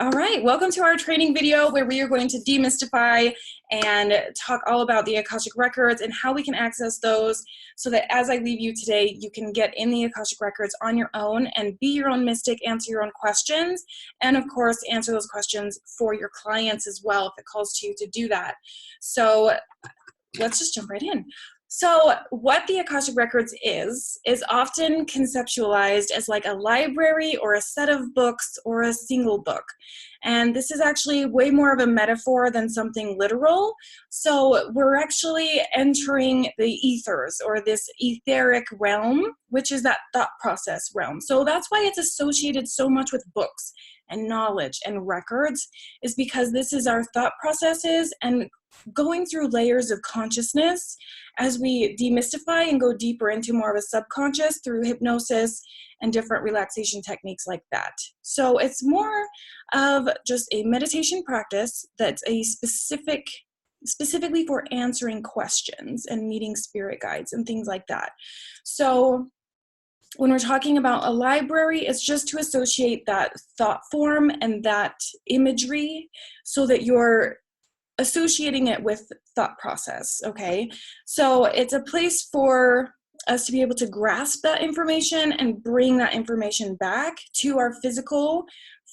All right, welcome to our training video where we are going to demystify and talk all about the Akashic Records and how we can access those so that as I leave you today, you can get in the Akashic Records on your own and be your own mystic, answer your own questions, and of course, answer those questions for your clients as well if it calls to you to do that. So let's just jump right in. So what the Akashic Records is often conceptualized as like a library or a set of books or a single book. And this is actually way more of a metaphor than something literal. So we're actually entering the ethers or this etheric realm, which is that thought process realm. So that's why it's associated so much with books and knowledge and records, is because this is our thought processes and going through layers of consciousness as we demystify and go deeper into more of a subconscious through hypnosis and different relaxation techniques like that. So it's more of just a meditation practice that's a specifically for answering questions and meeting spirit guides and things like that. So when we're talking about a library, it's just to associate that thought form and that imagery so that you're associating it with thought process, okay? So it's a place for us to be able to grasp that information and bring that information back to our physical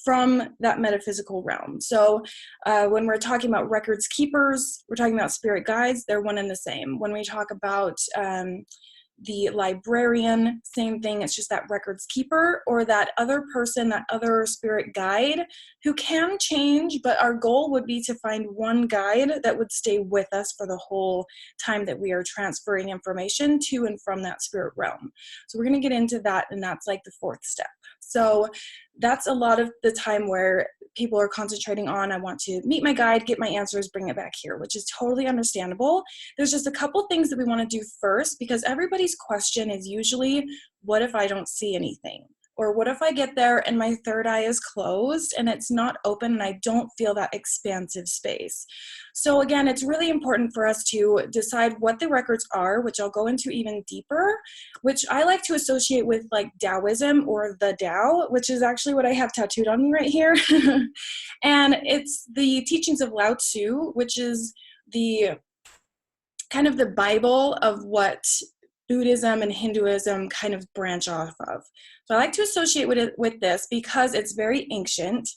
from that metaphysical realm. So when we're talking about records keepers, we're talking about spirit guides, they're one and the same. When we talk about the librarian, same thing, it's just that records keeper or that other person, that other spirit guide who can change, but our goal would be to find one guide that would stay with us for the whole time that we are transferring information to and from that spirit realm. So we're going to get into that, and that's like the fourth step. So that's a lot of the time where people are concentrating on, I want to meet my guide, get my answers, bring it back here, which is totally understandable. There's just a couple things that we want to do first, because everybody's question is usually, what if I don't see anything? Or what if I get there and my third eye is closed and it's not open and I don't feel that expansive space? So again, it's really important for us to decide what the records are, which I'll go into even deeper, which I like to associate with like Taoism or the Tao, which is actually what I have tattooed on me right here. And it's the teachings of Lao Tzu, which is the kind of the Bible of what Buddhism and Hinduism kind of branch off of. So I like to associate with this because it's very ancient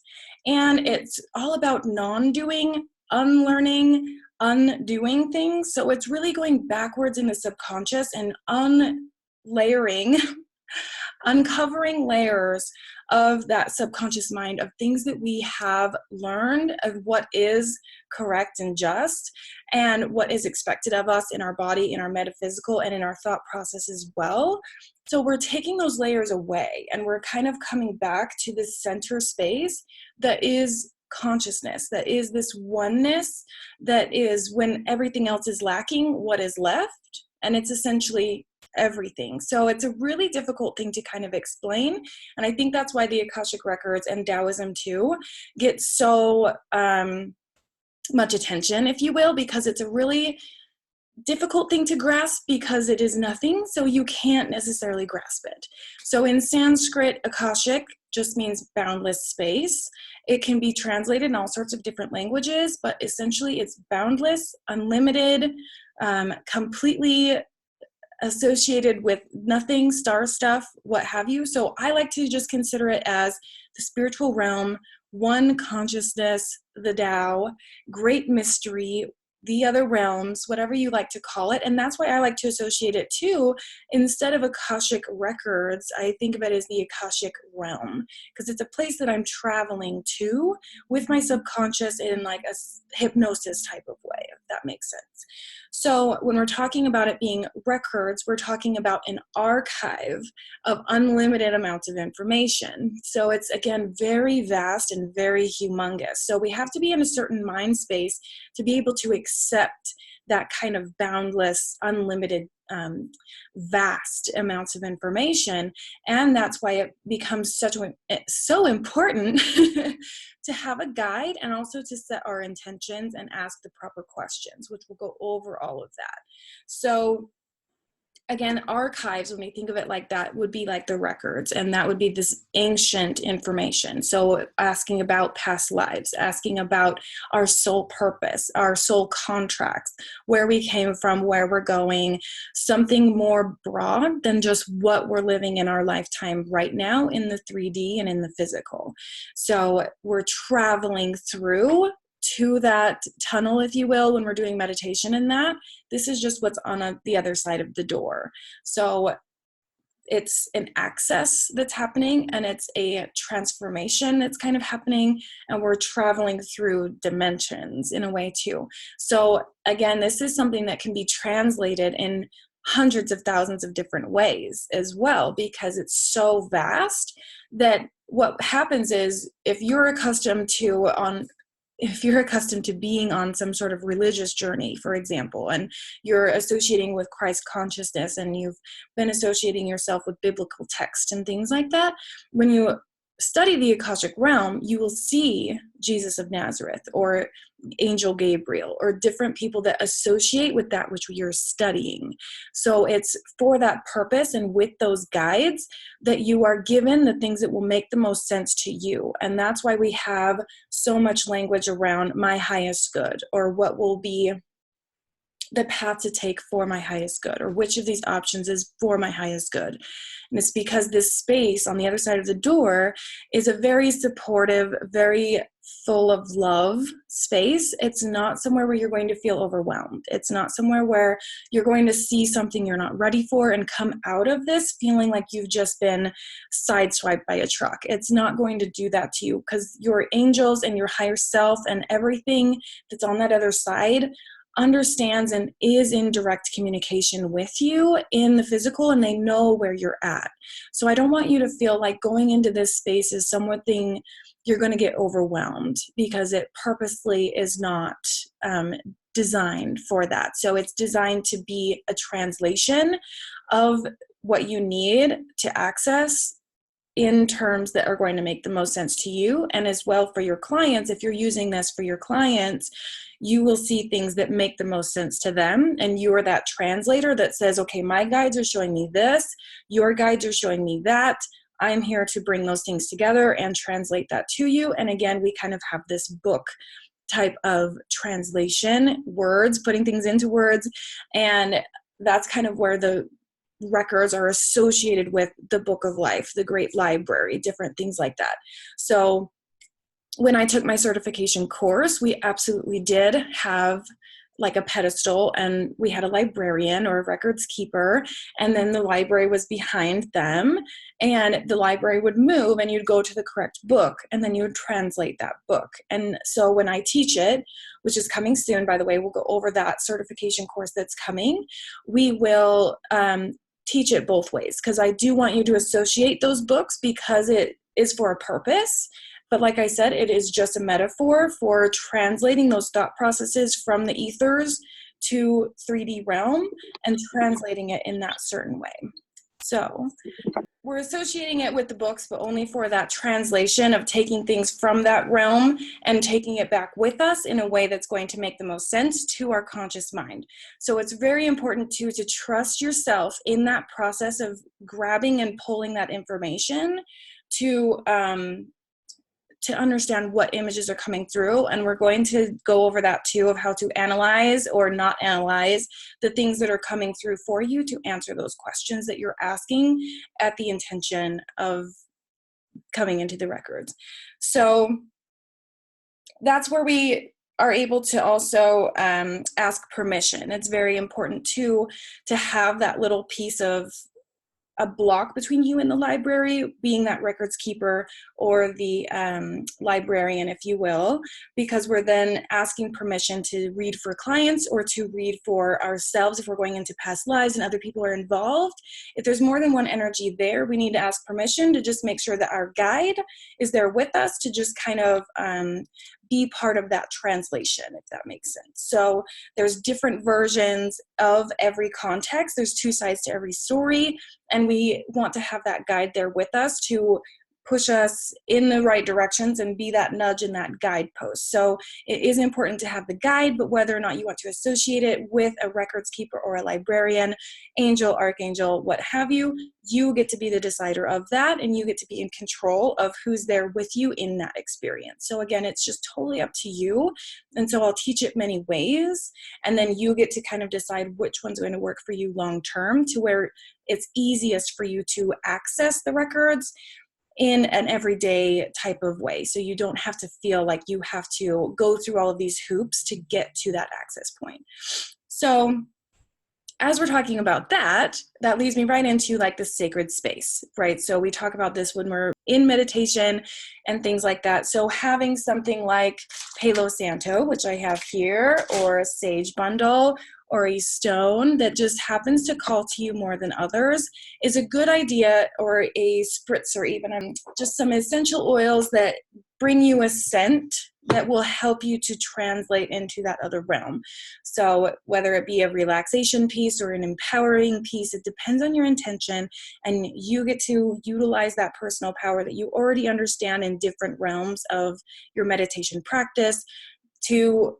and it's all about non-doing, unlearning, undoing things. So it's really going backwards in the subconscious and unlayering, uncovering layers of that subconscious mind of things that we have learned of what is correct and just and what is expected of us in our body, in our metaphysical, and in our thought process as well. So we're taking those layers away and we're kind of coming back to this center space that is consciousness, that is this oneness, that is when everything else is lacking, what is left, and it's essentially everything. So it's a really difficult thing to kind of explain, and I think that's why the Akashic Records and Taoism too get so much attention, if you will, because it's a really difficult thing to grasp because it is nothing, so you can't necessarily grasp it. So in Sanskrit, Akashic just means boundless space. It can be translated in all sorts of different languages, but essentially it's boundless, unlimited, completely associated with nothing, star stuff, what have you. So I like to just consider it as the spiritual realm, one consciousness, the Tao, great mystery, the other realms, whatever you like to call it. And that's why I like to associate it too. Instead of Akashic Records, I think of it as the Akashic realm, because it's a place that I'm traveling to with my subconscious in like a hypnosis type of way, if that makes sense. So when we're talking about it being records, we're talking about an archive of unlimited amounts of information. So it's, again, very vast and very humongous. So we have to be in a certain mind space to be able to accept that kind of boundless, unlimited, vast amounts of information. And that's why it becomes so important to have a guide and also to set our intentions and ask the proper questions, which will go over all of that. So again, archives, when we think of it like that, would be like the records, and that would be this ancient information. So asking about past lives, asking about our soul purpose, our soul contracts, where we came from, where we're going, something more broad than just what we're living in our lifetime right now in the 3D and in the physical. So we're traveling through to that tunnel, if you will, when we're doing meditation in that. This is just what's on the other side of the door. So it's an access that's happening, and it's a transformation that's kind of happening, and we're traveling through dimensions in a way too. So again, this is something that can be translated in hundreds of thousands of different ways as well, because it's so vast that what happens is, if you're accustomed to being on some sort of religious journey, for example, and you're associating with Christ consciousness, and you've been associating yourself with biblical text and things like that, when you study the Akashic realm, you will see Jesus of Nazareth or Angel Gabriel or different people that associate with that which you're studying. So it's for that purpose, and with those guides, that you are given the things that will make the most sense to you. And that's why we have so much language around my highest good, or what will be the path to take for my highest good, or which of these options is for my highest good. And it's because this space on the other side of the door is a very supportive, very full of love space. It's not somewhere where you're going to feel overwhelmed. It's not somewhere where you're going to see something you're not ready for and come out of this feeling like you've just been sideswiped by a truck. It's not going to do that to you, because your angels and your higher self and everything that's on that other side understands and is in direct communication with you in the physical, and they know where you're at. So I don't want you to feel like going into this space is something you're going to get overwhelmed, because it purposely is not designed for that. So it's designed to be a translation of what you need to access in terms that are going to make the most sense to you, and as well for your clients. If you're using this for your clients, you will see things that make the most sense to them, and you are that translator that says, okay, my guides are showing me this, your guides are showing me that. I'm here to bring those things together and translate that to you. And again, we kind of have this book type of translation, words, putting things into words, and that's kind of where the records are associated with the book of life, the great library, different things like that. So when I took my certification course, we absolutely did have like a pedestal, and we had a librarian or a records keeper, and then the library was behind them, and the library would move, and you'd go to the correct book, and then you would translate that book. And so when I teach it, which is coming soon, by the way, we'll go over that certification course that's coming, we will teach it both ways, because I do want you to associate those books, because it is for a purpose. But like I said, it is just a metaphor for translating those thought processes from the ethers to 3D realm and translating it in that certain way. So we're associating it with the books, but only for that translation of taking things from that realm and taking it back with us in a way that's going to make the most sense to our conscious mind. So it's very important too to trust yourself in that process of grabbing and pulling that information to understand what images are coming through. And we're going to go over that too, of how to analyze or not analyze the things that are coming through for you to answer those questions that you're asking at the intention of coming into the records. So that's where we are able to also ask permission. It's very important too to have that little piece of a block between you and the library, being that records keeper or the librarian, if you will, because we're then asking permission to read for clients or to read for ourselves if we're going into past lives and other people are involved. If there's more than one energy there, we need to ask permission to just make sure that our guide is there with us to just kind of be part of that translation, if that makes sense. So there's different versions of every context. There's two sides to every story, and we want to have that guide there with us to push us in the right directions and be that nudge and that guidepost. So it is important to have the guide, but whether or not you want to associate it with a records keeper or a librarian, angel, archangel, what have you, you get to be the decider of that, and you get to be in control of who's there with you in that experience. So again, it's just totally up to you. And so I'll teach it many ways, and then you get to kind of decide which one's going to work for you long term, to where it's easiest for you to access the records in an everyday type of way. So you don't have to feel like you have to go through all of these hoops to get to that access point. So as we're talking about that, that leads me right into like the sacred space, right? So we talk about this when we're in meditation and things like that. So having something like Palo Santo, which I have here, or a sage bundle, or a stone that just happens to call to you more than others is a good idea, or a spritzer, even just some essential oils that bring you a scent that will help you to translate into that other realm. So whether it be a relaxation piece or an empowering piece, it depends on your intention, and you get to utilize that personal power that you already understand in different realms of your meditation practice to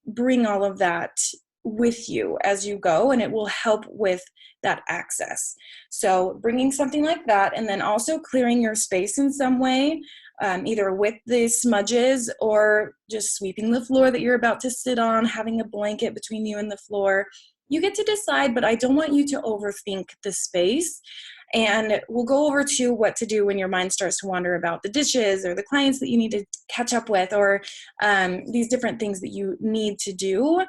bring all of that with you as you go, and it will help with that access. So bringing something like that, and then also clearing your space in some way, either with the smudges or just sweeping the floor that you're about to sit on, having a blanket between you and the floor. You get to decide, but I don't want you to overthink the space. And we'll go over to what to do when your mind starts to wander about the dishes or the clients that you need to catch up with, or these different things that you need to do.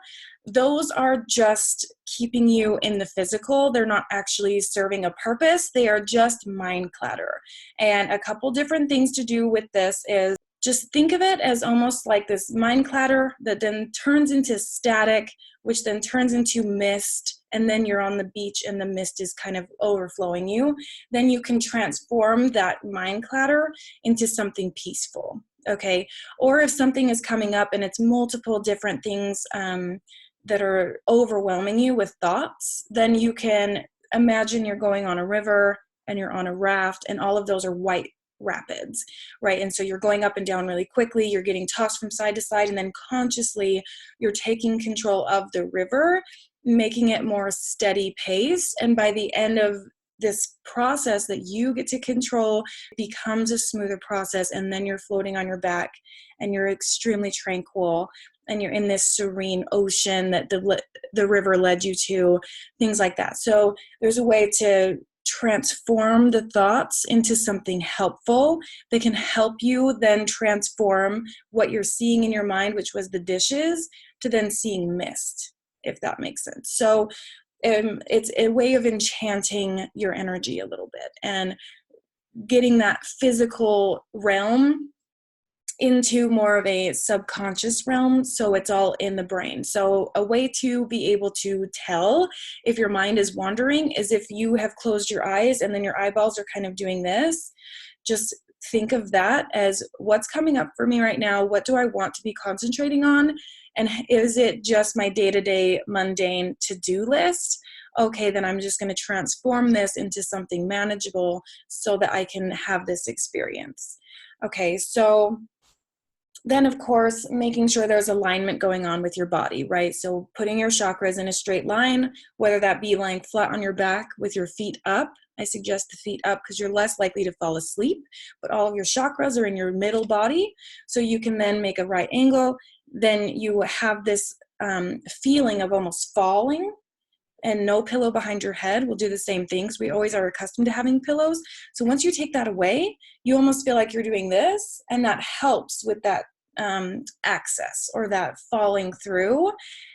Those are just keeping you in the physical. They're not actually serving a purpose. They are just mind clutter. And a couple different things to do with this is just think of it as almost like this mind clatter that then turns into static, which then turns into mist, and then you're on the beach and the mist is kind of overflowing you. Then you can transform that mind clatter into something peaceful, okay? Or if something is coming up and it's multiple different things that are overwhelming you with thoughts, then you can imagine you're going on a river and you're on a raft, and all of those are white rapids, right? And so you're going up and down really quickly, you're getting tossed from side to side, and then consciously you're taking control of the river, making it more steady pace. And by the end of this process that you get to control, it becomes a smoother process, and then you're floating on your back and you're extremely tranquil, and you're in this serene ocean that the river led you to, things like that. So there's a way to transform the thoughts into something helpful that can help you then transform what you're seeing in your mind, which was the dishes, to then seeing mist, if that makes sense. So it's a way of enchanting your energy a little bit and getting that physical realm into more of a subconscious realm, so it's all in the brain. So a way to be able to tell if your mind is wandering is if you have closed your eyes and then your eyeballs are kind of doing this. Just think of that as what's coming up for me right now. What do I want to be concentrating on? And is it just my day-to-day mundane to-do list? Okay, then I'm just going to transform this into something manageable so that I can have this experience. Okay, so then, of course, making sure there's alignment going on with your body, right? So putting your chakras in a straight line, whether that be lying flat on your back with your feet up. I suggest the feet up because you're less likely to fall asleep, but all of your chakras are in your middle body. So you can then make a right angle. Then you have this feeling of almost falling, and no pillow behind your head will do the same things. We always are accustomed to having pillows. So once you take that away, you almost feel like you're doing this, and that helps with that access or that falling through.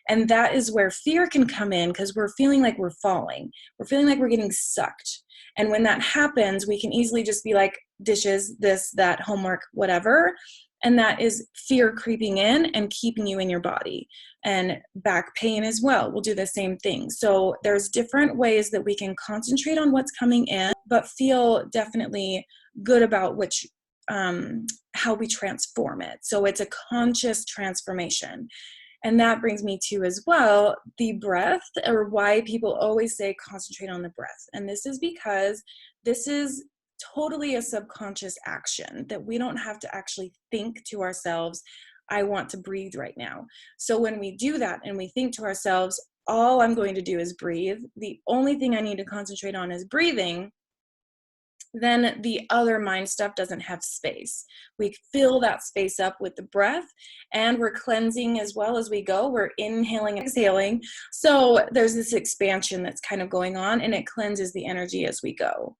And that is where fear can come in, because we're feeling like we're falling. We're feeling like we're getting sucked. And when that happens, we can easily just be like, dishes, this, that, homework, whatever. And that is fear creeping in and keeping you in your body. And back pain as well will do the same thing. So there's different ways that we can concentrate on what's coming in, but feel definitely good about which how we transform it. So it's a conscious transformation. And that brings me to as well the breath, or why people always say concentrate on the breath. And this is because this is totally a subconscious action that we don't have to actually think to ourselves, I want to breathe right now. So when we do that and we think to ourselves, all I'm going to do is breathe, the only thing I need to concentrate on is breathing, then the other mind stuff doesn't have space. We fill that space up with the breath, and we're cleansing as well as we go. We're inhaling and exhaling. So there's this expansion that's kind of going on, and it cleanses the energy as we go.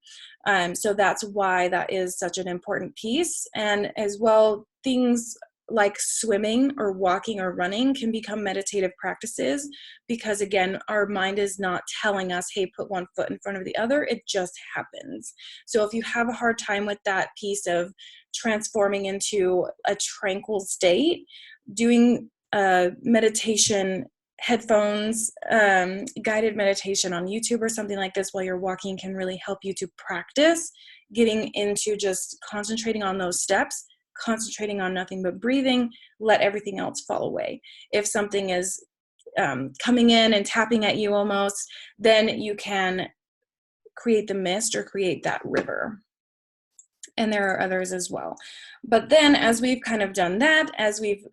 So that's why that is such an important piece. And as well, things like swimming or walking or running can become meditative practices, because again, our mind is not telling us, hey, put one foot in front of the other. It just happens. So if you have a hard time with that piece of transforming into a tranquil state, doing meditation headphones, guided meditation on YouTube or something like this while you're walking can really help you to practice getting into just concentrating on those steps, concentrating on nothing but breathing, let everything else fall away. If something is coming in and tapping at you almost, then you can create the mist or create that river. And there are others as well. But then as we've kind of done that, as we've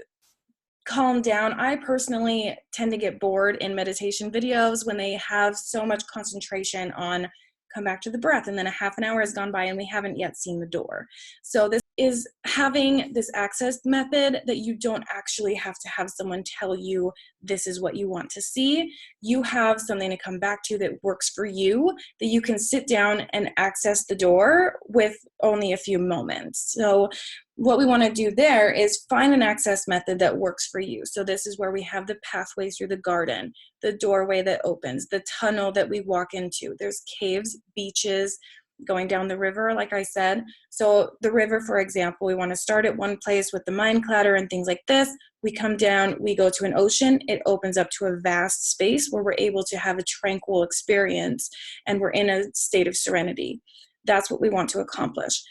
calmed down, I personally tend to get bored in meditation videos when they have so much concentration on come back to the breath, and then a half an hour has gone by and we haven't yet seen the door. So this is having this access method that you don't actually have to have someone tell you this is what you want to see. You have something to come back to that works for you, that you can sit down and access the door with only a few moments. So what we want to do there is find an access method that works for you. So this is where we have the pathway through the garden, the doorway that opens, the tunnel that we walk into. There's caves, beaches, going down the river, like I said. So the river, for example, we want to start at one place with the mind clatter and things like this. We come down, we go to an ocean. It opens up to a vast space where we're able to have a tranquil experience and we're in a state of serenity. That's what we want to accomplish.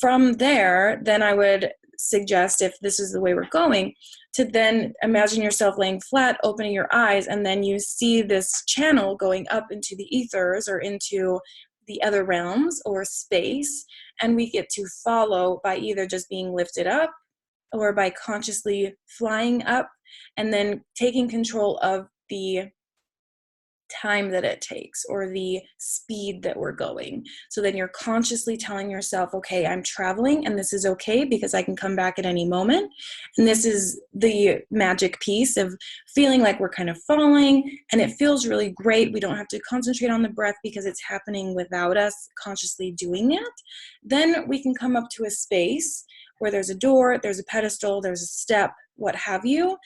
From there, then I would suggest, if this is the way we're going, to then imagine yourself laying flat, opening your eyes, and then you see this channel going up into the ethers or into the other realms or space, and we get to follow by either just being lifted up or by consciously flying up and then taking control of the time that it takes or the speed that we're going. So then you're consciously telling yourself, okay, I'm traveling and this is okay because I can come back at any moment. And this is the magic piece of feeling like we're kind of falling, and it feels really great. We don't have to concentrate on the breath because it's happening without us consciously doing that. Then we can come up to a space where there's a door, there's a pedestal, there's a step, what have you.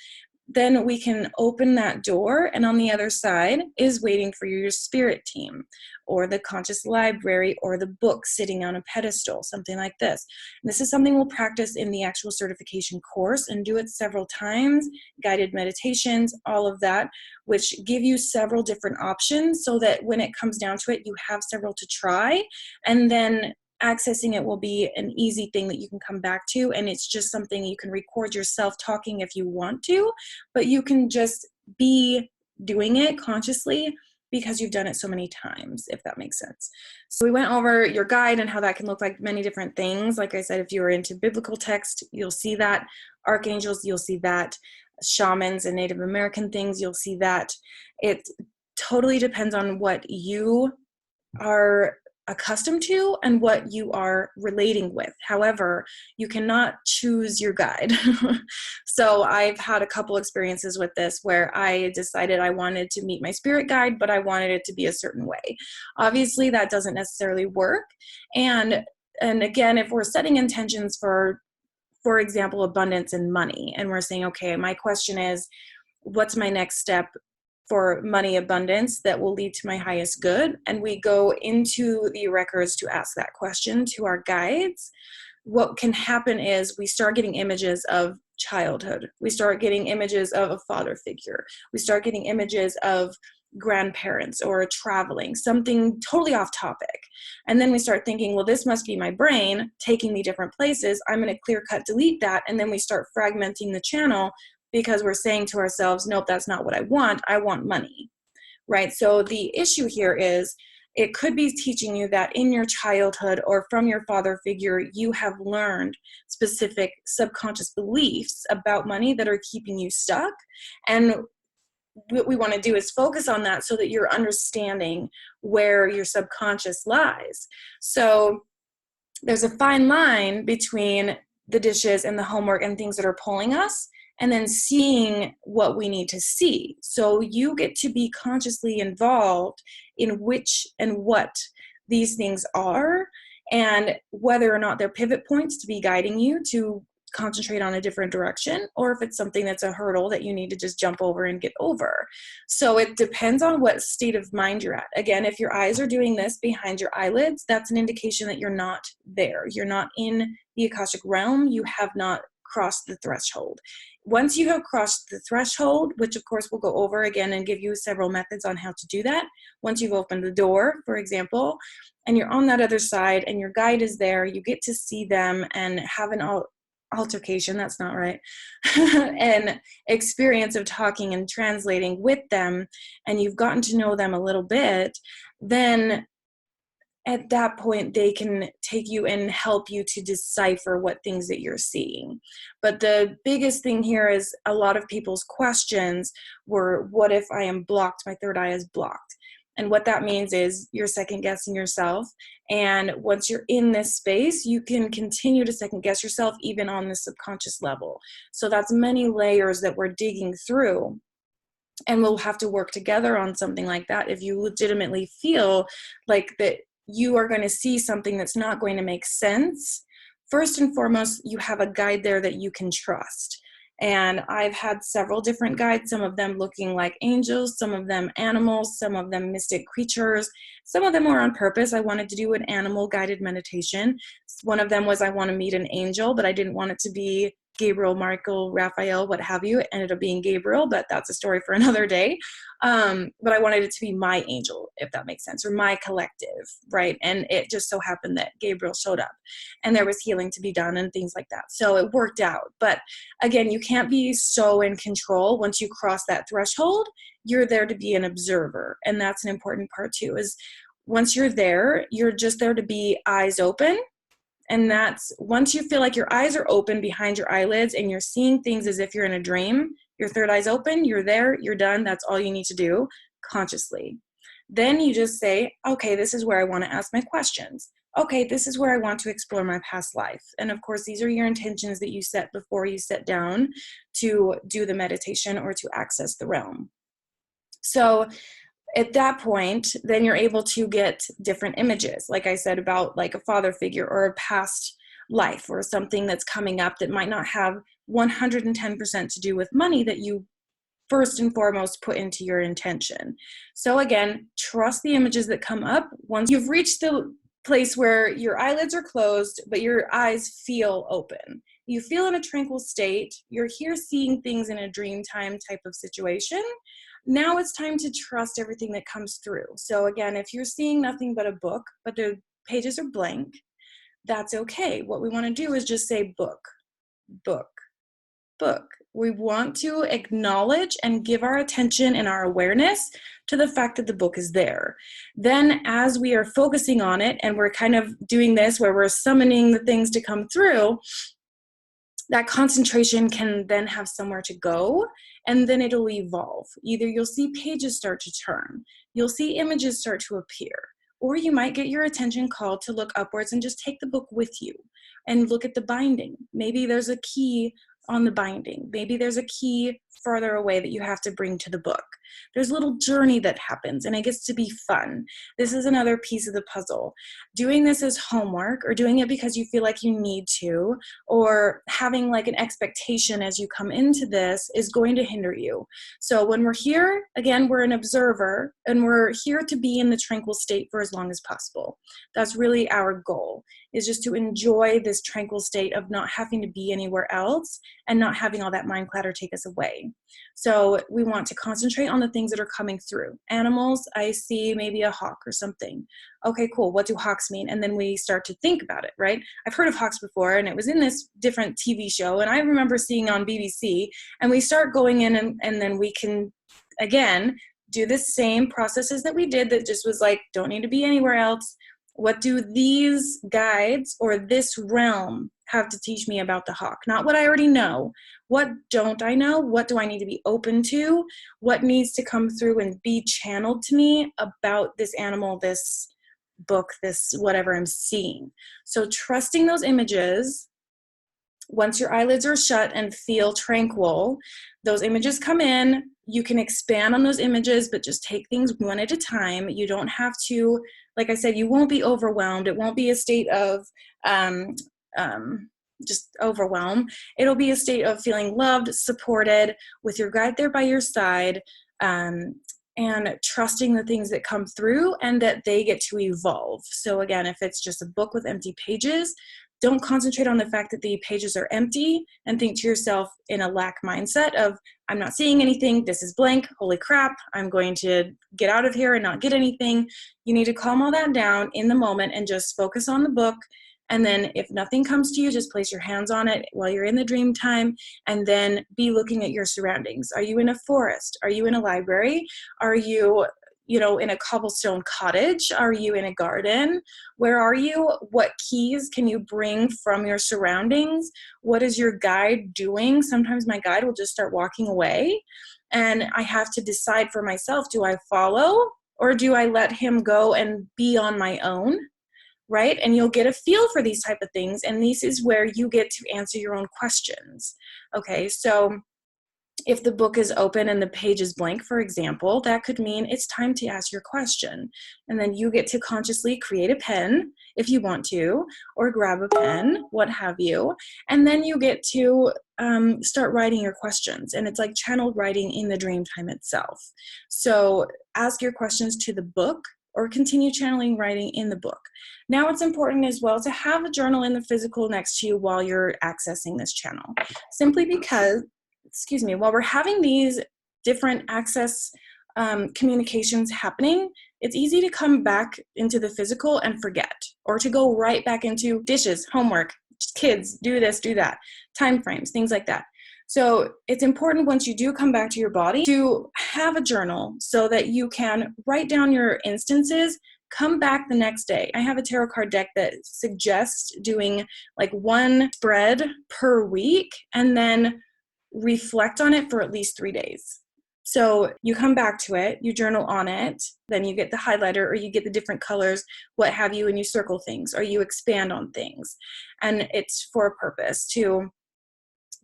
Then we can open that door, and on the other side is waiting for your spirit team or the conscious library or the book sitting on a pedestal, something like this. And this is something we'll practice in the actual certification course and do it several times, guided meditations, all of that, which give you several different options so that when it comes down to it, you have several to try, and then accessing it will be an easy thing that you can come back to, and it's just something you can record yourself talking if you want to, but you can just be doing it consciously because you've done it so many times, if that makes sense. So we went over your guide and how that can look like many different things. Like I said, if you are into biblical text, you'll see that. Archangels, you'll see that. Shamans and Native American things, you'll see that. It totally depends on what you are accustomed to and what you are relating with. However, you cannot choose your guide. So I've had a couple experiences with this where I decided I wanted to meet my spirit guide, but I wanted it to be a certain way. Obviously, that doesn't necessarily work. And again, if we're setting intentions for example, abundance and money, and we're saying, okay, my question is, what's my next step for money abundance that will lead to my highest good? And we go into the records to ask that question to our guides. What can happen is we start getting images of childhood. We start getting images of a father figure. We start getting images of grandparents or traveling, something totally off topic. And then we start thinking, well, this must be my brain taking me different places. I'm going to clear cut delete that. And then we start fragmenting the channel because we're saying to ourselves, nope, that's not what I want. I want money, right? So the issue here is It could be teaching you that in your childhood or from your father figure, you have learned specific subconscious beliefs about money that are keeping you stuck. And what we want to do is focus on that so that you're understanding where your subconscious lies. So there's a fine line between the dishes and the homework and things that are pulling us, and then seeing what we need to see. So you get to be consciously involved in which and what these things are, and whether or not they're pivot points to be guiding you to concentrate on a different direction, or if it's something that's a hurdle that you need to just jump over and get over. So it depends on what state of mind you're at. Again, if your eyes are doing this behind your eyelids, that's an indication that you're not there. You're not in the Akashic realm. You have not crossed the threshold. Once you have crossed the threshold, which of course we'll go over again and give you several methods on how to do that. Once you've opened the door, for example, and you're on that other side and your guide is there, you get to see them and have an altercation, that's not right, an experience of talking and translating with them, and you've gotten to know them a little bit, then at that point they can take you and help you to decipher what things that you're seeing. But the biggest thing here is a lot of people's questions were, what if I am blocked? My third eye is blocked. And what that means is you're second guessing yourself. And once you're in this space, you can continue to second guess yourself even on the subconscious level. So that's many layers that we're digging through. And we'll have to work together on something like that if you legitimately feel like that you are going to see something that's not going to make sense. First and foremost, you have a guide there that you can trust. And I've had several different guides, some of them looking like angels, some of them animals, some of them mystic creatures. Some of them were on purpose. I wanted to do an animal guided meditation. One of them was I want to meet an angel, but I didn't want it to be Gabriel, Michael, Raphael, what have you. It ended up being Gabriel, but that's a story for another day. But I wanted it to be my angel, if that makes sense, or my collective, right? And it just so happened that Gabriel showed up and there was healing to be done and things like that. So it worked out. But again, you can't be so in control. Once you cross that threshold, you're there to be an observer. And that's an important part too, is once you're there, you're just there to be eyes open. And that's once you feel like your eyes are open behind your eyelids and you're seeing things as if you're in a dream, your third eye's open, you're there, you're done. That's all you need to do consciously. Then you just say, okay, this is where I want to ask my questions. Okay, this is where I want to explore my past life. And of course, these are your intentions that you set before you sit down to do the meditation or to access the realm. So at that point, then you're able to get different images, like I said, about like a father figure or a past life or something that's coming up that might not have 110% to do with money that you first and foremost put into your intention. So again, trust the images that come up. Once you've reached the place where your eyelids are closed, but your eyes feel open. You feel in a tranquil state. You're here seeing things in a dream time type of situation. Now it's time to trust everything that comes through. So again, if you're seeing nothing but a book, but the pages are blank, that's okay. What we want to do is just say book, book, book. We want to acknowledge and give our attention and our awareness to the fact that the book is there. Then as we are focusing on it and we're kind of doing this where we're summoning the things to come through, that concentration can then have somewhere to go, and then it'll evolve. Either you'll see pages start to turn, you'll see images start to appear, or you might get your attention called to look upwards and just take the book with you and look at the binding. Maybe there's a key on the binding. Maybe there's a key further away that you have to bring to the book. There's a little journey that happens and it gets to be fun. This is another piece of the puzzle. Doing this as homework or doing it because you feel like you need to, or having like an expectation as you come into this is going to hinder you. So when we're here, again, we're an observer and we're here to be in the tranquil state for as long as possible. That's really our goal, is just to enjoy this tranquil state of not having to be anywhere else and not having all that mind clatter take us away. So we want to concentrate on the things that are coming through. Animals, I see maybe a hawk or something. Okay, cool. What do hawks mean? And then we start to think about it, right? I've heard of hawks before, and it was in this different TV show, and I remember seeing on BBC, and we start going in and then we can, again, do the same processes that we did that just was like, don't need to be anywhere else. What do these guides or this realm have to teach me about the hawk? Not what I already know. What don't I know? What do I need to be open to? What needs to come through and be channeled to me about this animal, this book, this whatever I'm seeing? So trusting those images. Once your eyelids are shut and feel tranquil, those images come in. You can expand on those images, but just take things one at a time. You don't have to, like I said, you won't be overwhelmed. It won't be a state of just overwhelm. It'll be a state of feeling loved, supported, with your guide there by your side, and trusting the things that come through and that they get to evolve. So again, if it's just a book with empty pages, don't concentrate on the fact that the pages are empty and think to yourself in a lack mindset of, I'm not seeing anything, this is blank, holy crap, I'm going to get out of here and not get anything. You need to calm all that down in the moment and just focus on the book. And then if nothing comes to you, just place your hands on it while you're in the dream time, and then be looking at your surroundings. Are you in a forest? Are you in a library? Are you in a cobblestone cottage? Are you in a garden? Where are you? What keys can you bring from your surroundings? What is your guide doing? Sometimes my guide will just start walking away, and I have to decide for myself, do I follow or do I let him go and be on my own? Right? And you'll get a feel for these type of things, and this is where you get to answer your own questions. Okay, so if the book is open and the page is blank, for example, that could mean it's time to ask your question. And then you get to consciously create a pen if you want to, or grab a pen, what have you. And then you get to start writing your questions. And it's like channeled writing in the dream time itself. So ask your questions to the book, or continue channeling writing in the book. Now it's important as well to have a journal in the physical next to you while you're accessing this channel. Simply because, while we're having these different access communications happening, it's easy to come back into the physical and forget, or to go right back into dishes, homework, kids, do this, do that, time frames, things like that. So it's important once you do come back to your body to have a journal so that you can write down your instances, come back the next day. I have a tarot card deck that suggests doing like one spread per week and then reflect on it for at least 3 days. So you come back to it, you journal on it, then you get the highlighter or you get the different colors, what have you, and you circle things or you expand on things. And it's for a purpose to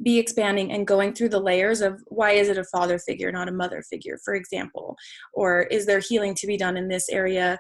be expanding and going through the layers of why is it a father figure, not a mother figure, for example, or is there healing to be done in this area,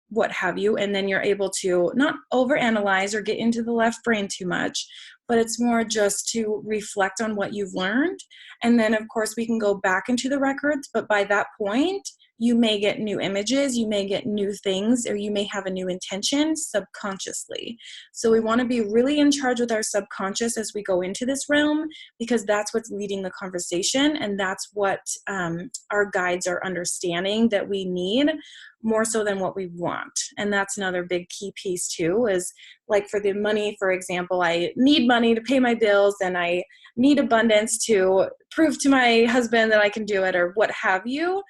what have you. And then you're able to not overanalyze or get into the left brain too much, but it's more just to reflect on what you've learned. And then of course we can go back into the records, but by that point, you may get new images, you may get new things, or you may have a new intention subconsciously. So we want to be really in charge with our subconscious as we go into this realm, because that's what's leading the conversation, and that's what our guides are understanding that we need more so than what we want. And that's another big key piece too, is like for the money, for example, I need money to pay my bills and I need abundance to prove to my husband that I can do it, or what have you.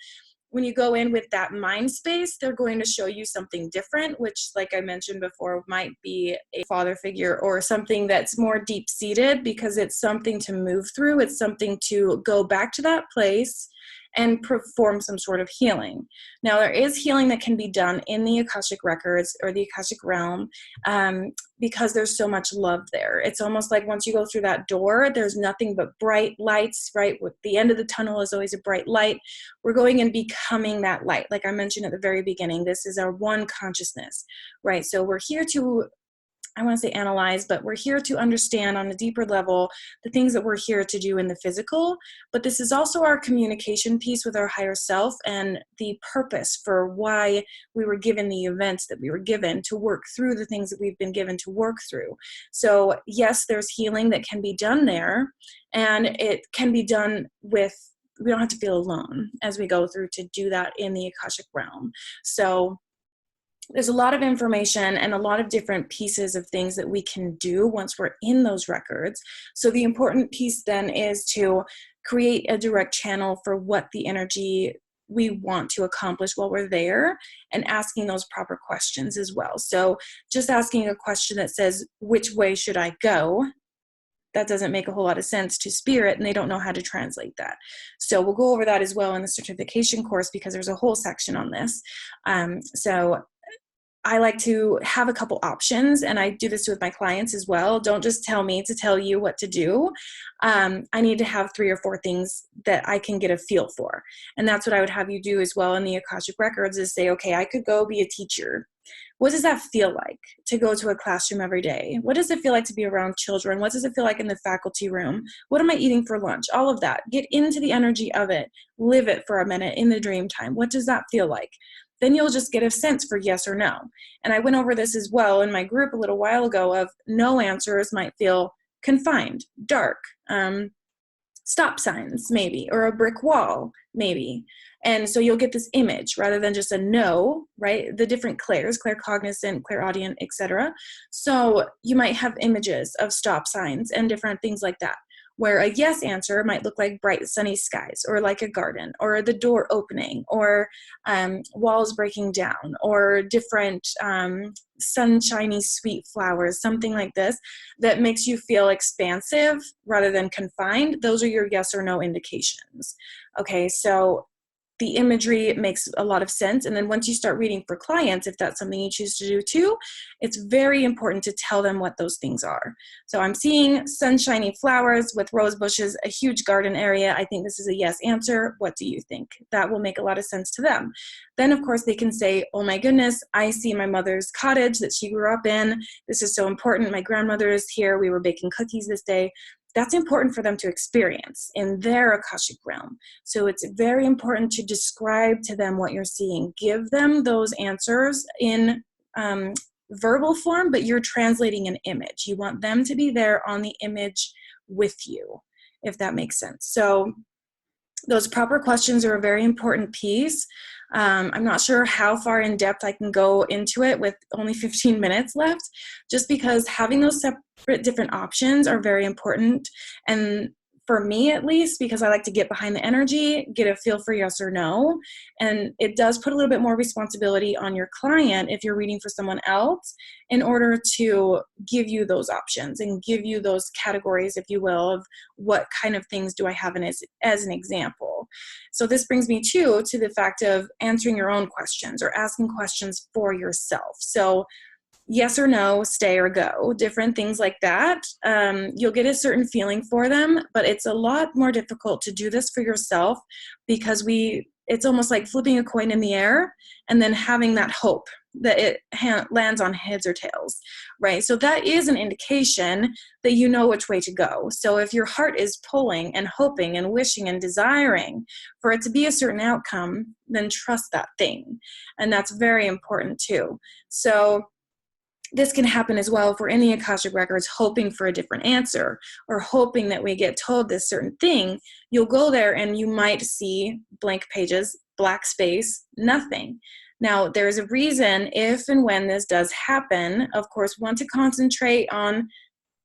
When you go in with that mind space, they're going to show you something different, which, like I mentioned before, might be a father figure or something that's more deep-seated, because it's something to move through. It's something to go back to that place and perform some sort of healing. Now, there is healing that can be done in the Akashic Records or the Akashic Realm because there's so much love there. It's almost like once you go through that door, there's nothing but bright lights, right? With the end of the tunnel is always a bright light. We're going and becoming that light. Like I mentioned at the very beginning, this is our one consciousness, right? So we're here to, I want to say analyze, but we're here to understand on a deeper level the things that we're here to do in the physical. But this is also our communication piece with our higher self and the purpose for why we were given the events that we were given to work through the things that we've been given to work through. So yes, there's healing that can be done there, and it can be done with, we don't have to feel alone as we go through to do that in the Akashic realm. So there's a lot of information and a lot of different pieces of things that we can do once we're in those records. So the important piece then is to create a direct channel for what the energy we want to accomplish while we're there, and asking those proper questions as well. So just asking a question that says, which way should I go? That doesn't make a whole lot of sense to spirit, and they don't know how to translate that. So we'll go over that as well in the certification course, because there's a whole section on this. So I like to have a couple options, and I do this with my clients as well. Don't just tell me to tell you what to do. I need to have 3 or 4 things that I can get a feel for. And that's what I would have you do as well in the Akashic Records, is say, okay, I could go be a teacher. What does that feel like to go to a classroom every day? What does it feel like to be around children? What does it feel like in the faculty room? What am I eating for lunch? All of that. Get into the energy of it. Live it for a minute in the dream time. What does that feel like? Then you'll just get a sense for yes or no. And I went over this as well in my group a little while ago of no answers might feel confined, dark, stop signs maybe, or a brick wall maybe. And so you'll get this image rather than just a no, right? The different clairs, claircognizant, clairaudient, etc. So you might have images of stop signs and different things like that, where a yes answer might look like bright sunny skies, or like a garden, or the door opening, or walls breaking down, or different sunshiny sweet flowers, something like this that makes you feel expansive rather than confined. Those are your yes or no indications. Okay, so the imagery makes a lot of sense. And then once you start reading for clients, if that's something you choose to do too, it's very important to tell them what those things are. So I'm seeing sunshiny flowers with rose bushes, a huge garden area. I think this is a yes answer. What do you think? That will make a lot of sense to them. Then of course they can say, oh my goodness, I see my mother's cottage that she grew up in. This is so important. My grandmother is here. We were baking cookies this day. That's important for them to experience in their Akashic realm. So it's very important to describe to them what you're seeing. Give them those answers in verbal form, but you're translating an image. You want them to be there on the image with you, if that makes sense. So those proper questions are a very important piece. I'm not sure how far in depth I can go into it with only 15 minutes left, just because having those separate different options are very important. And for me, at least, because I like to get behind the energy, get a feel for yes or no. And it does put a little bit more responsibility on your client if you're reading for someone else, in order to give you those options and give you those categories, if you will, of what kind of things do I have in as an example. So this brings me to the fact of answering your own questions or asking questions for yourself. So yes or no, stay or go, different things like that. You'll get a certain feeling for them, but it's a lot more difficult to do this for yourself, because it's almost like flipping a coin in the air and then having that hope that it lands on heads or tails, right? So that is an indication that you know which way to go. So if your heart is pulling and hoping and wishing and desiring for it to be a certain outcome, then trust that thing. And that's very important too. So this can happen as well if we're in the Akashic Records hoping for a different answer, or hoping that we get told this certain thing. You'll go there and you might see blank pages, black space, nothing. Now, there's a reason if and when this does happen. Of course, want to concentrate on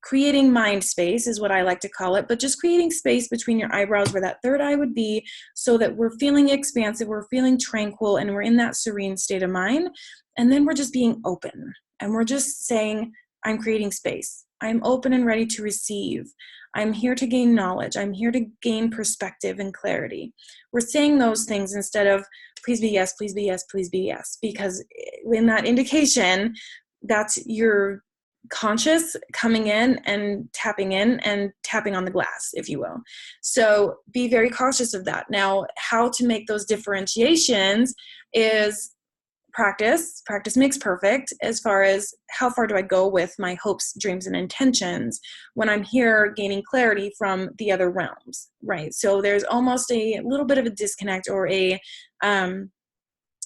creating mind space is what I like to call it, but just creating space between your eyebrows where that third eye would be, so that we're feeling expansive, we're feeling tranquil, and we're in that serene state of mind. And then we're just being open. And we're just saying, I'm creating space. I'm open and ready to receive. I'm here to gain knowledge. I'm here to gain perspective and clarity. We're saying those things instead of, please be yes, please be yes, please be yes. Because in that indication, that's your conscious coming in and tapping on the glass, if you will. So be very cautious of that. Now, how to make those differentiations is practice. Practice makes perfect, as far as how far do I go with my hopes, dreams, and intentions when I'm here gaining clarity from the other realms, right? So there's almost a little bit of a disconnect or a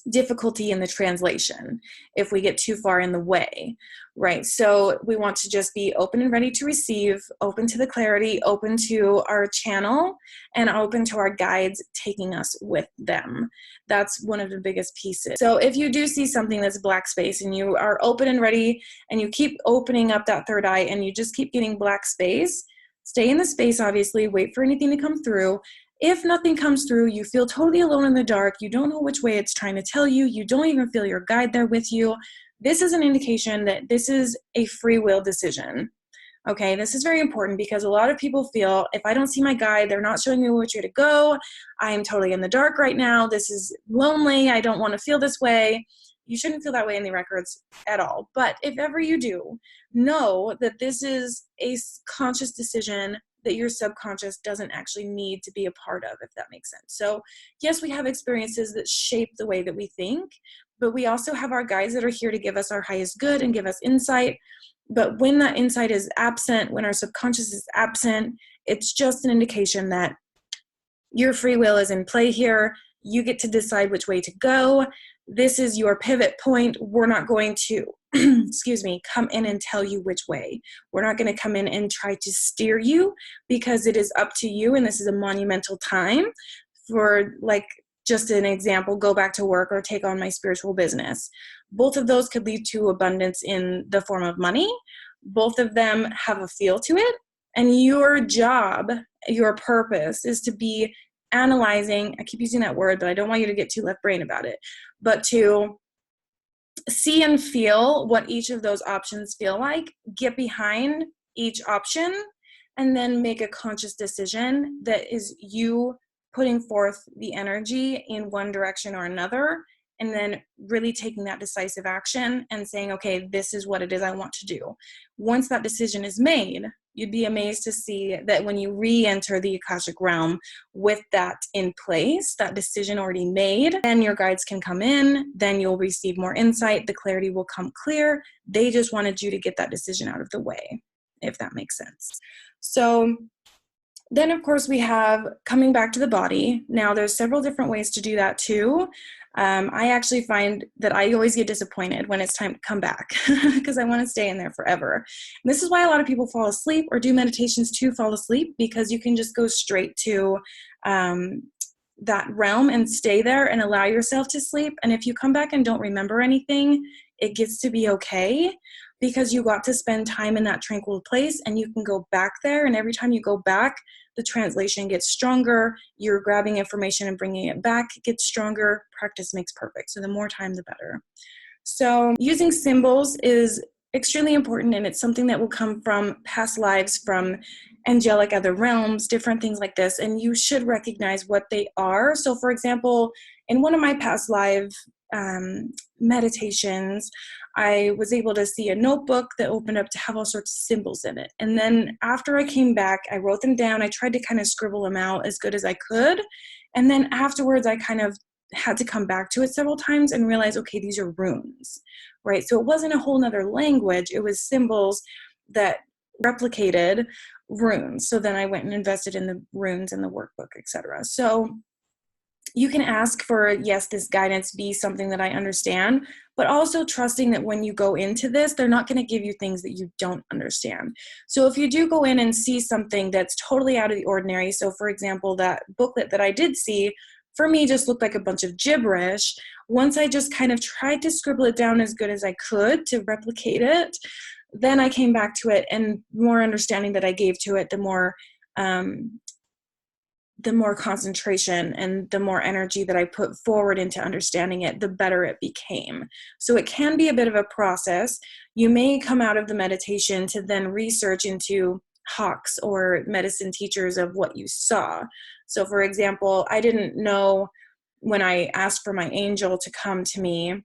difficulty in the translation if we get too far in the way, right? So we want to just be open and ready to receive, open to the clarity, open to our channel, and open to our guides taking us with them. That's one of the biggest pieces. So if you do see something that's black space and you are open and ready and you keep opening up that third eye and you just keep getting black space, stay in the space, obviously, wait for anything to come through, If nothing comes through, you feel totally alone in the dark, you don't know which way it's trying to tell you, you don't even feel your guide there with you, this is an indication that this is a free will decision. Okay, this is very important because a lot of people feel, if I don't see my guide, they're not showing me which way to go, I am totally in the dark right now, this is lonely, I don't want to feel this way. You shouldn't feel that way in the records at all. But if ever you do, know that this is a conscious decision that your subconscious doesn't actually need to be a part of, if that makes sense. So yes, we have experiences that shape the way that we think, but we also have our guides that are here to give us our highest good and give us insight. But when that insight is absent, when our subconscious is absent, it's just an indication that your free will is in play here. You get to decide which way to go. This is your pivot point. We're not going to, excuse me, come in and tell you which way. We're not going to come in and try to steer you, because it is up to you, and this is a monumental time for, like, just an example, go back to work or take on my spiritual business. Both of those could lead to abundance in the form of money. Both of them have a feel to it. And your job, your purpose is to be analyzing, I keep using that word, but I don't want you to get too left brain about it, but to see and feel what each of those options feel like, get behind each option, and then make a conscious decision that is you putting forth the energy in one direction or another, and then really taking that decisive action and saying, okay, this is what it is I want to do. Once that decision is made, you'd be amazed to see that when you re-enter the Akashic realm with that in place, that decision already made, then your guides can come in, then you'll receive more insight, the clarity will come clear. They just wanted you to get that decision out of the way, if that makes sense. So then, of course, we have coming back to the body. Now, there's several different ways to do that too. I actually find that I always get disappointed when it's time to come back because I want to stay in there forever. And this is why a lot of people fall asleep or do meditations to fall asleep, because you can just go straight to that realm and stay there and allow yourself to sleep. And if you come back and don't remember anything, it gets to be okay, because you got to spend time in that tranquil place, and you can go back there. And every time you go back, the translation gets stronger. You're grabbing information and bringing it back, it gets stronger. Practice makes perfect. So the more time, the better. So using symbols is extremely important, and it's something that will come from past lives, from angelic other realms, different things like this, and you should recognize what they are. So for example, in one of my past live meditations, I was able to see a notebook that opened up to have all sorts of symbols in it. And then after I came back, I wrote them down. I tried to kind of scribble them out as good as I could. And then afterwards, I kind of had to come back to it several times and realize, okay, these are runes, right? So it wasn't a whole nother language. It was symbols that replicated runes. So then I went and invested in the runes and the workbook, etc. So you can ask for, yes, this guidance be something that I understand, but also trusting that when you go into this, they're not going to give you things that you don't understand. So if you do go in and see something that's totally out of the ordinary, so for example, that booklet that I did see, for me, just looked like a bunch of gibberish. Once I just kind of tried to scribble it down as good as I could to replicate it, then I came back to it, and more understanding that I gave to it, the more concentration and the more energy that I put forward into understanding it, the better it became. So it can be a bit of a process. You may come out of the meditation to then research into hawks or medicine teachers of what you saw. So for example, I didn't know when I asked for my angel to come to me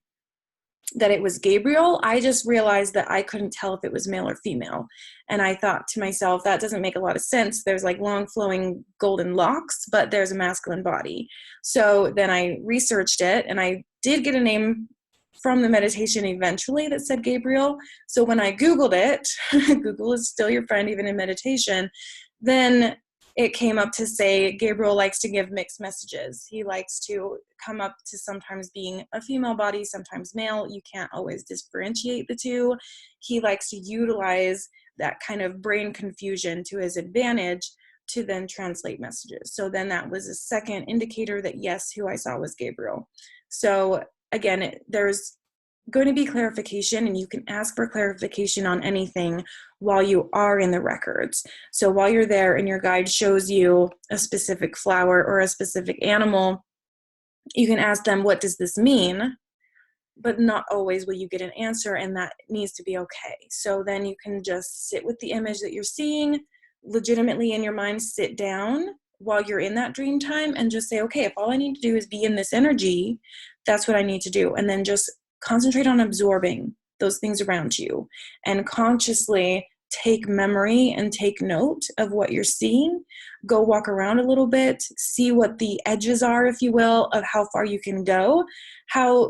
that it was Gabriel. I just realized that I couldn't tell if it was male or female. And I thought to myself, that doesn't make a lot of sense. There's like long flowing golden locks, but there's a masculine body. So then I researched it, and I did get a name from the meditation eventually that said Gabriel. So when I Googled it, Google is still your friend even in meditation, then it came up to say Gabriel likes to give mixed messages. He likes to come up to sometimes being a female body, sometimes male. You can't always differentiate the two. He likes to utilize that kind of brain confusion to his advantage to then translate messages. So then that was a second indicator that yes, who I saw was Gabriel. So again, there's going to be clarification, and you can ask for clarification on anything while you are in the records. So while you're there and your guide shows you a specific flower or a specific animal, you can ask them, what does this mean? But not always will you get an answer, and that needs to be okay. So then you can just sit with the image that you're seeing, legitimately in your mind, sit down while you're in that dream time and just say, okay, if all I need to do is be in this energy, that's what I need to do. And then just concentrate on absorbing those things around you and consciously take memory and take note of what you're seeing. Go walk around a little bit, see what the edges are, if you will, of how far you can go.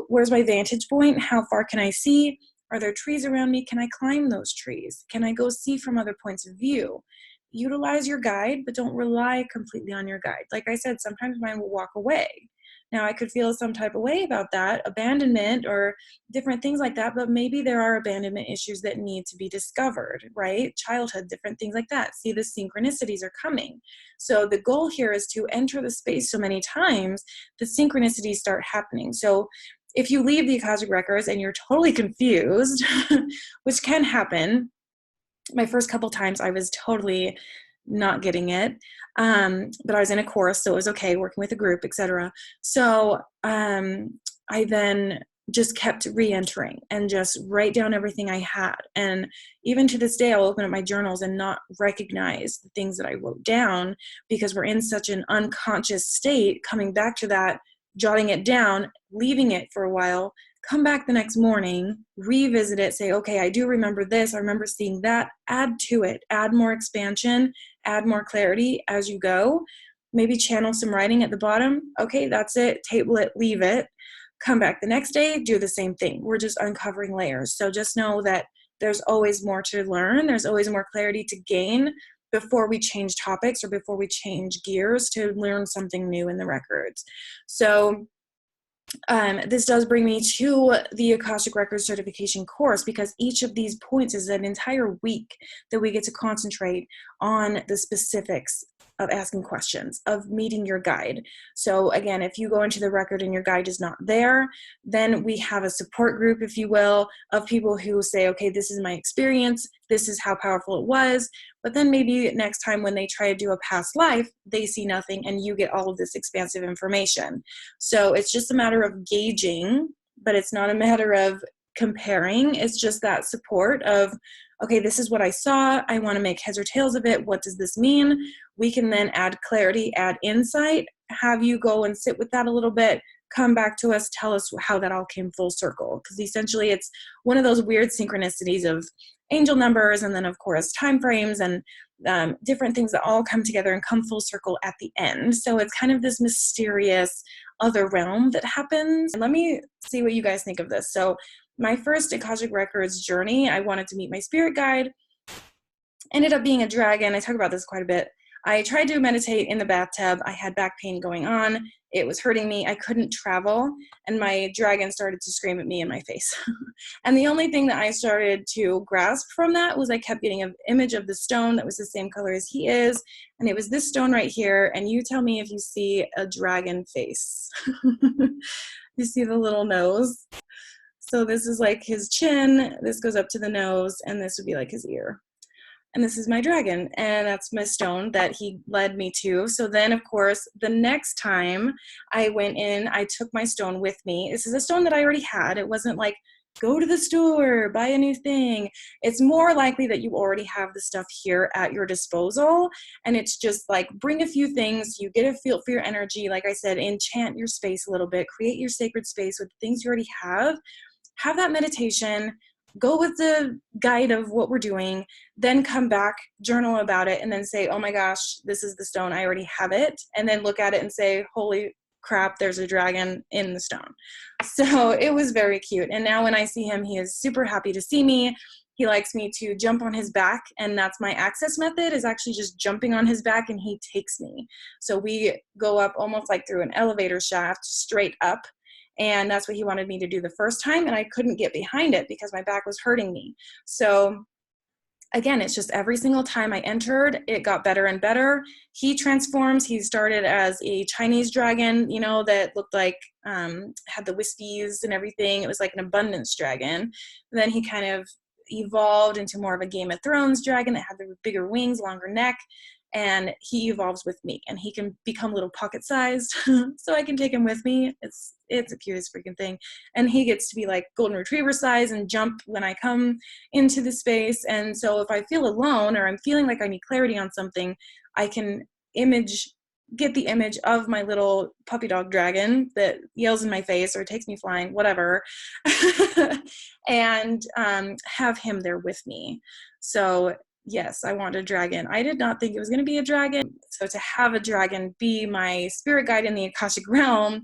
Where's my vantage point? How far can I see? Are there trees around me? Can I climb those trees? Can I go see from other points of view? Utilize your guide, but don't rely completely on your guide. Like I said, sometimes mine will walk away. Now, I could feel some type of way about that, abandonment or different things like that, but maybe there are abandonment issues that need to be discovered, right? Childhood, different things like that. See, the synchronicities are coming. So the goal here is to enter the space so many times, the synchronicities start happening. So if you leave the Akashic Records and you're totally confused, which can happen, my first couple times I was totally not getting it. But I was in a course, so it was okay, working with a group, etc. So I then just kept re-entering and just write down everything I had. And even to this day, I'll open up my journals and not recognize the things that I wrote down, because we're in such an unconscious state, coming back to that, jotting it down, leaving it for a while, come back the next morning, revisit it, say, okay, I do remember this, I remember seeing that, add to it, add more expansion, add more clarity as you go. Maybe channel some writing at the bottom. Okay, that's it, table it, leave it. Come back the next day, do the same thing. We're just uncovering layers. So just know that there's always more to learn. There's always more clarity to gain before we change topics or before we change gears to learn something new in the records. So this does bring me to the Akashic Records Certification Course, because each of these points is an entire week that we get to concentrate on the specifics of asking questions, of meeting your guide. So again, if you go into the record and your guide is not there, then we have a support group, if you will, of people who say, okay, this is my experience, this is how powerful it was, but then maybe next time when they try to do a past life, they see nothing and you get all of this expansive information. So it's just a matter of gauging, but it's not a matter of comparing. It's just that support of, okay, this is what I saw. I want to make heads or tails of it. What does this mean? We can then add clarity, add insight, have you go and sit with that a little bit, come back to us, tell us how that all came full circle. Because essentially it's one of those weird synchronicities of angel numbers and then of course time frames and different things that all come together and come full circle at the end. So it's kind of this mysterious other realm that happens. And let me see what you guys think of this. So my first Akashic Records journey, I wanted to meet my spirit guide, ended up being a dragon. I talk about this quite a bit. I tried to meditate in the bathtub. I had back pain going on. It was hurting me. I couldn't travel. And my dragon started to scream at me in my face. And the only thing that I started to grasp from that was I kept getting an image of the stone that was the same color as he is. And it was this stone right here. And you tell me if you see a dragon face. You see the little nose. So this is like his chin. This goes up to the nose. And this would be like his ear. And this is my dragon, and that's my stone that he led me to. So then, of course, the next time I went in, I took my stone with me. This is a stone that I already had. It wasn't like, go to the store, buy a new thing. It's more likely that you already have the stuff here at your disposal, and it's just like, bring a few things, you get a feel for your energy. Like I said, enchant your space a little bit, create your sacred space with things you already have that meditation, go with the guide of what we're doing, then come back, journal about it, and then say, oh my gosh, this is the stone, I already have it, and then look at it and say, holy crap, there's a dragon in the stone. So it was very cute. And now when I see him, he is super happy to see me. He likes me to jump on his back, and that's my access method, is actually just jumping on his back and he takes me. So we go up almost like through an elevator shaft straight up. And that's what he wanted me to do the first time. And I couldn't get behind it because my back was hurting me. So again, it's just every single time I entered, it got better and better. He transforms. He started as a Chinese dragon, you know, that looked like, had the wispies and everything. It was like an abundance dragon. And then he kind of evolved into more of a Game of Thrones dragon that had the bigger wings, longer neck. And he evolves with me, and he can become little pocket sized so I can take him with me. It's the cutest freaking thing. And he gets to be like golden retriever size and jump when I come into the space. And so if I feel alone or I'm feeling like I need clarity on something, I can get the image of my little puppy dog dragon that yells in my face or takes me flying, whatever, and have him there with me. So yes, I want a dragon. I did not think it was going to be a dragon. So to have a dragon be my spirit guide in the Akashic realm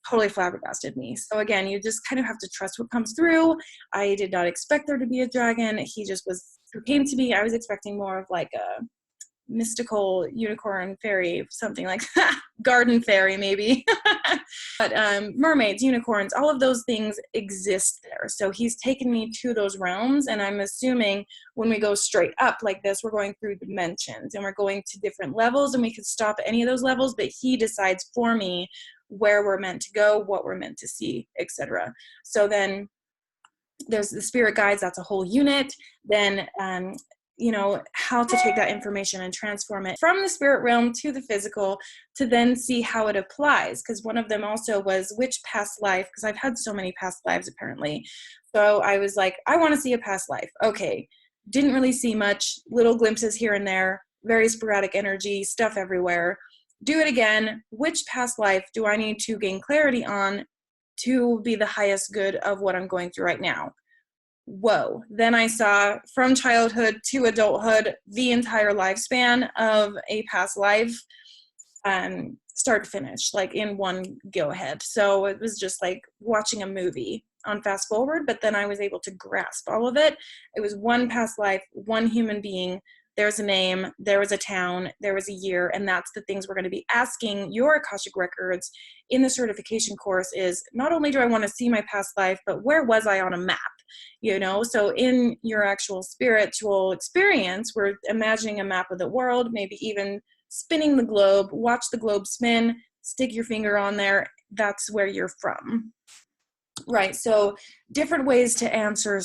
totally flabbergasted me. So again, you just kind of have to trust what comes through. I did not expect there to be a dragon. He just came to me. I was expecting more of like a mystical unicorn fairy, something like that. Garden fairy maybe. But mermaids, unicorns, all of those things exist there. So he's taken me to those realms, and I'm assuming when we go straight up like this, we're going through dimensions and we're going to different levels, and we could stop at any of those levels, but he decides for me where we're meant to go, what we're meant to see, etc. So then there's the spirit guides, that's a whole unit. Then you know, how to take that information and transform it from the spirit realm to the physical to then see how it applies. Because one of them also was which past life, because I've had so many past lives apparently. So I was like, I want to see a past life. Okay. Didn't really see much, little glimpses here and there, very sporadic energy, stuff everywhere. Do it again. Which past life do I need to gain clarity on to be the highest good of what I'm going through right now? Whoa. Then I saw from childhood to adulthood, the entire lifespan of a past life, start to finish, like in one go ahead. So it was just like watching a movie on fast forward, but then I was able to grasp all of it. It was one past life, one human being. There's a name, there was a town, there was a year, and that's the things we're going to be asking your Akashic Records in the certification course is not only do I want to see my past life, but where was I on a map? You know, so in your actual spiritual experience, we're imagining a map of the world, maybe even spinning the globe, watch the globe spin, stick your finger on there. That's where you're from. Right. So different ways to answer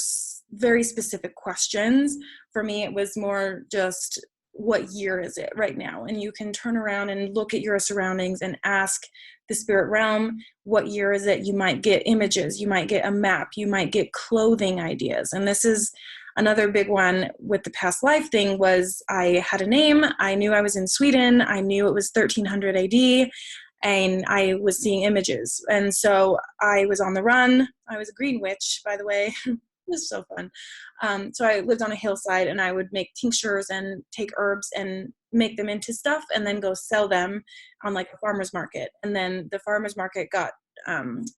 very specific questions. For me, it was more just what year is it right now? And you can turn around and look at your surroundings and ask the spirit realm, what year is it? You might get images, you might get a map, you might get clothing ideas. And this is another big one with the past life thing was I had a name. I knew I was in Sweden. I knew it was 1300 AD. And I was seeing images. And so I was on the run. I was a green witch, by the way. It was so fun. So I lived on a hillside, and I would make tinctures and take herbs and make them into stuff and then go sell them on like a farmer's market. And then the farmer's market got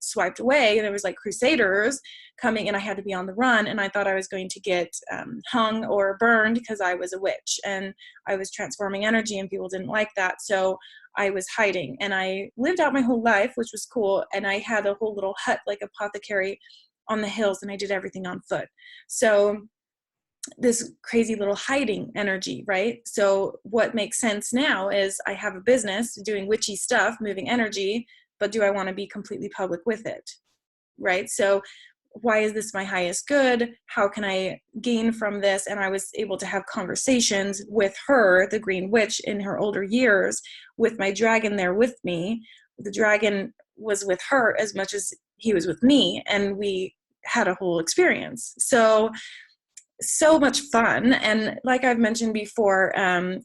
swiped away, and there was like crusaders coming, and I had to be on the run, and I thought I was going to get hung or burned because I was a witch and I was transforming energy, and people didn't like that. So I was hiding, and I lived out my whole life, which was cool. And I had a whole little hut, like apothecary on the hills, and I did everything on foot. So this crazy little hiding energy, right? So what makes sense now is I have a business doing witchy stuff, moving energy, but do I want to be completely public with it, right? So why is this my highest good? How can I gain from this? And I was able to have conversations with her, the Green Witch, in her older years, with my dragon there with me. The dragon was with her as much as he was with me, and we had a whole experience. So much fun. And like I've mentioned before,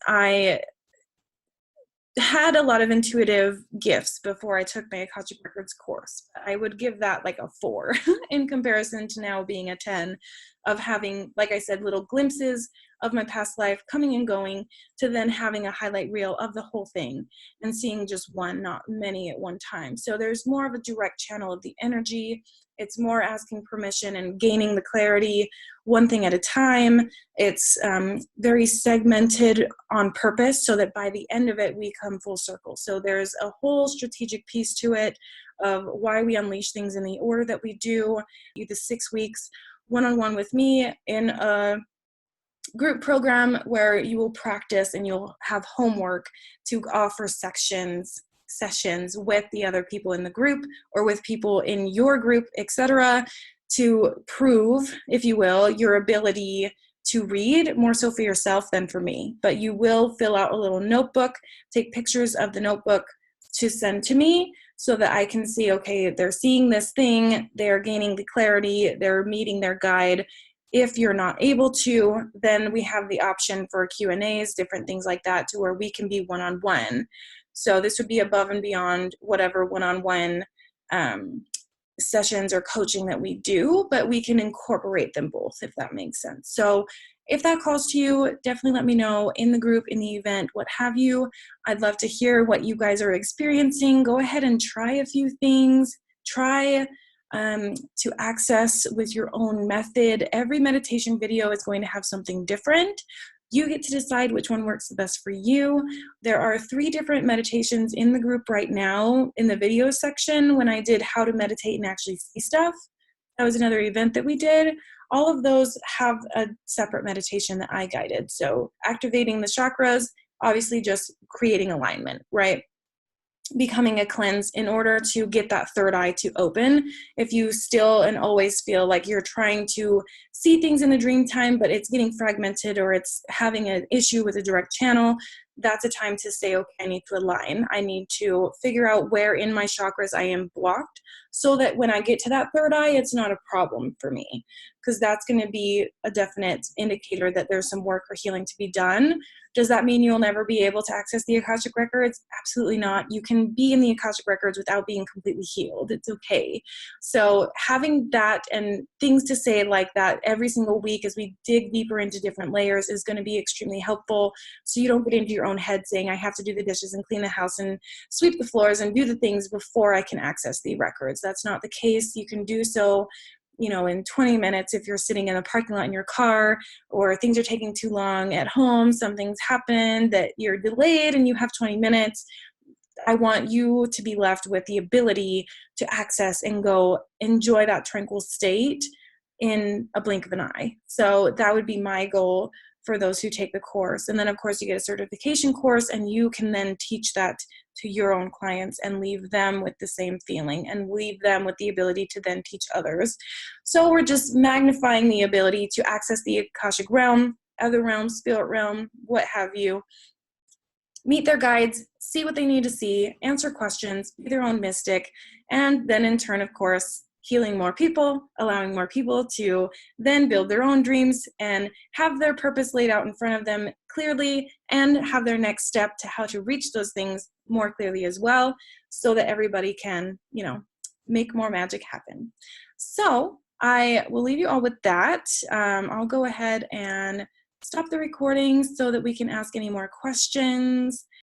I had a lot of intuitive gifts before I took my Akashic Records course. I would give that like a 4 in comparison to now being a 10 of having, like I said, little glimpses of my past life coming and going to then having a highlight reel of the whole thing and seeing just one, not many at one time. So there's more of a direct channel of the energy. It's more asking permission and gaining the clarity one thing at a time. It's very segmented on purpose so that by the end of it, we come full circle. So there's a whole strategic piece to it of why we unleash things in the order that we do. The 6 weeks one-on-one with me in a group program where you will practice and you'll have homework to offer sessions with the other people in the group or with people in your group, etc., to prove, if you will, your ability to read, more so for yourself than for me. But you will fill out a little notebook, take pictures of the notebook to send to me so that I can see, okay, they're seeing this thing, they're gaining the clarity, they're meeting their guide. If you're not able to, then we have the option for Q&As, different things like that, to where we can be one-on-one. So this would be above and beyond whatever one-on-one sessions or coaching that we do, but we can incorporate them both, if that makes sense. So if that calls to you, definitely let me know in the group, in the event, what have you. I'd love to hear what you guys are experiencing. Go ahead and try a few things. Try to access with your own method. Every meditation video is going to have something different. You get to decide which one works the best for you. There are 3 different meditations in the group right now in the video section. When I did how to meditate and actually see stuff, that was another event that we did. All of those have a separate meditation that I guided. So activating the chakras, obviously just creating alignment, right? Becoming a cleanse in order to get that third eye to open. If you still and always feel like you're trying to see things in the dream time, but it's getting fragmented or it's having an issue with a direct channel, that's a time to say, okay, I need to align. I need to figure out where in my chakras I am blocked so that when I get to that third eye, it's not a problem for me, because that's going to be a definite indicator that there's some work or healing to be done. Does that mean you'll never be able to access the Akashic Records? Absolutely not. You can be in the Akashic Records without being completely healed. It's okay. So having that and things to say like that every single week as we dig deeper into different layers is going to be extremely helpful, so you don't get into your own head saying, I have to do the dishes and clean the house and sweep the floors and do the things before I can access the records. That's not the case. You can do so, you know, in 20 minutes if you're sitting in the parking lot in your car, or things are taking too long at home, something's happened that you're delayed and you have 20 minutes. I want you to be left with the ability to access and go enjoy that tranquil state in a blink of an eye. So that would be my goal for those who take the course. And then of course you get a certification course and you can then teach that to your own clients and leave them with the same feeling and leave them with the ability to then teach others. So we're just magnifying the ability to access the Akashic realm, other realms, spirit realm, what have you, meet their guides, see what they need to see, answer questions, be their own mystic, and then in turn, of course, healing more people, allowing more people to then build their own dreams and have their purpose laid out in front of them clearly and have their next step to how to reach those things more clearly as well, so that everybody can, you know, make more magic happen. So I will leave you all with that. I'll go ahead and stop the recording so that we can ask any more questions.